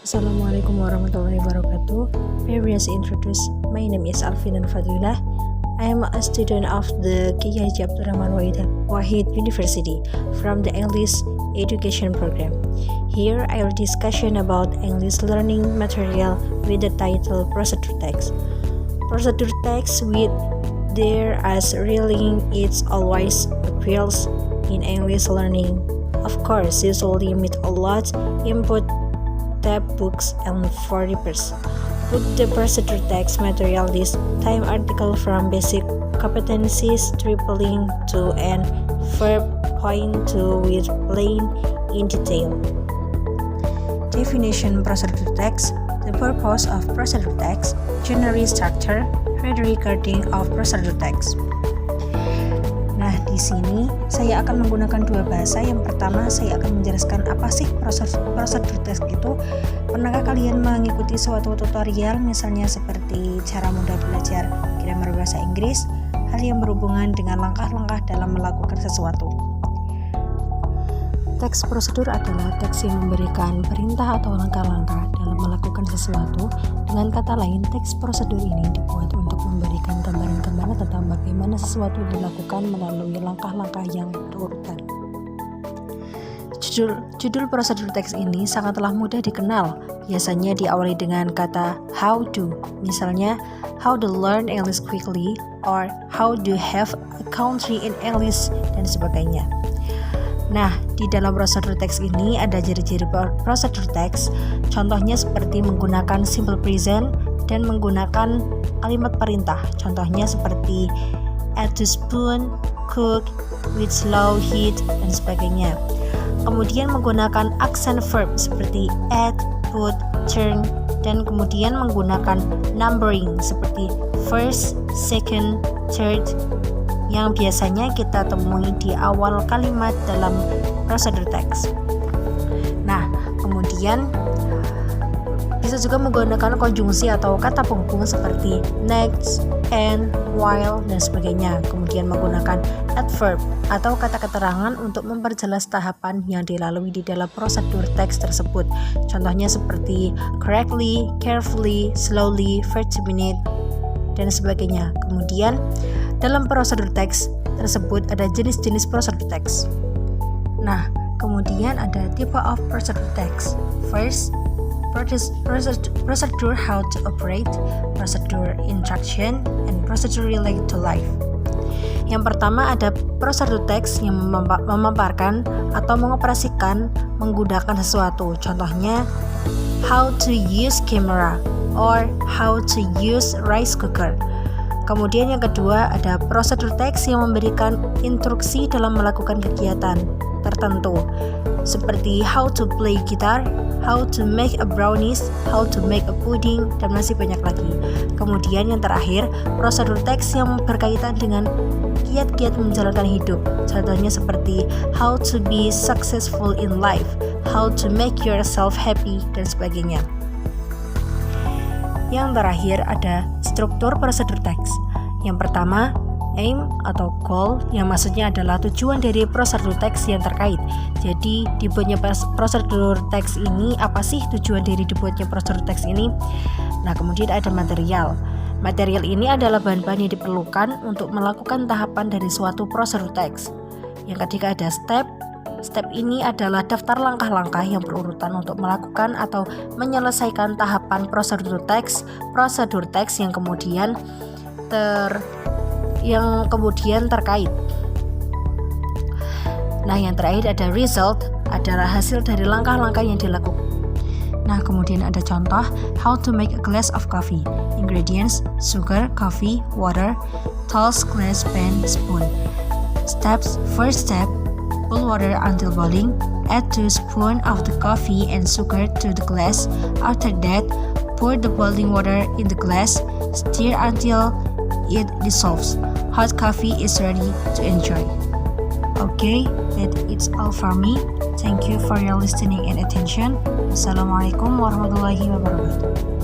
Assalamualaikum warahmatullahi wabarakatuh. Previously introduced, my name is Alvin Fadilah. I am a student of the Kiai Haji Abdurrahman Wahid University from the English Education Program. Here I will discussion about English learning material with the title Procedure Text. Procedure text with there as reading it always appeals in English learning. Of course, usually limit a lot input books and for readers. Put the procedure text material this time article from basic competencies tripling to and verb point to with plain in detail. Definition procedure text. The purpose of procedure text, general structure, regarding of procedure text. Nah, di sini saya akan menggunakan dua bahasa. Yang pertama, saya akan menjelaskan apa sih procedure text itu. Pernahkah kalian mengikuti suatu tutorial, misalnya seperti cara mudah belajar grammar bahasa Inggris, hal yang berhubungan dengan langkah-langkah dalam melakukan sesuatu. Teks prosedur adalah teks yang memberikan perintah atau langkah-langkah dalam melakukan sesuatu. Dengan kata lain, teks prosedur ini dibuat untuk memberikan gambaran-gambaran tentang bagaimana sesuatu dilakukan melalui langkah-langkah yang berurutan. Judul prosedur teks ini sangatlah mudah dikenal. Biasanya diawali dengan kata how to, misalnya how to learn English quickly or how to have a country in English dan sebagainya. Nah, di dalam prosedur teks ini ada ciri-ciri prosedur teks. Contohnya seperti menggunakan simple present dan menggunakan kalimat perintah. Contohnya seperti add to spoon, cook, with slow heat, dan sebagainya. Kemudian menggunakan accent verb seperti add, put, turn, dan kemudian menggunakan numbering seperti first, second, third, yang biasanya kita temui di awal kalimat dalam prosedur teks. Nah, kemudian bisa juga menggunakan konjungsi atau kata penghubung seperti next, and, while, dan sebagainya. Kemudian menggunakan adverb atau kata keterangan untuk memperjelas tahapan yang dilalui di dalam prosedur teks tersebut. Contohnya seperti correctly, carefully, slowly, 30 minutes, dan sebagainya. Kemudian dalam prosedur teks tersebut ada jenis-jenis prosedur teks. Nah, kemudian ada tipe of prosedur teks. First, procedure how to operate, procedure instruction, and procedure relate to life. Yang pertama ada prosedur teks yang memaparkan atau mengoperasikan menggunakan sesuatu. Contohnya how to use camera or how to use rice cooker. Kemudian yang kedua ada prosedur teks yang memberikan instruksi dalam melakukan kegiatan tertentu seperti how to play guitar, how to make a brownies, how to make a pudding, dan masih banyak lagi. Kemudian yang terakhir, prosedur teks yang berkaitan dengan kiat-kiat menjalankan hidup. Contohnya seperti how to be successful in life, how to make yourself happy, dan sebagainya. Yang terakhir ada struktur prosedur teks. Yang pertama, aim atau goal, yang maksudnya adalah tujuan dari prosedur teks yang terkait. Jadi dibuatnya prosedur teks ini, apa sih tujuan dari dibuatnya prosedur teks ini? Nah, kemudian ada material. Material ini adalah bahan-bahan yang diperlukan untuk melakukan tahapan dari suatu prosedur teks. Yang ketiga ada step. Step ini adalah daftar langkah-langkah yang berurutan untuk melakukan atau menyelesaikan tahapan prosedur teks yang kemudian terkait. Nah, yang terakhir ada result, adalah hasil dari langkah-langkah yang dilakukan. Nah, kemudian ada contoh how to make a glass of coffee. Ingredients: sugar, coffee, water, tools, glass, pen, spoon. Steps: first step, boil water until boiling. Add 2 spoons of the coffee and sugar to the glass. After that, pour the boiling water in the glass. Stir until it dissolves. Hot coffee is ready to enjoy. Okay, that it's all for me. Thank you for your listening and attention. Wassalamualaikum warahmatullahi wabarakatuh.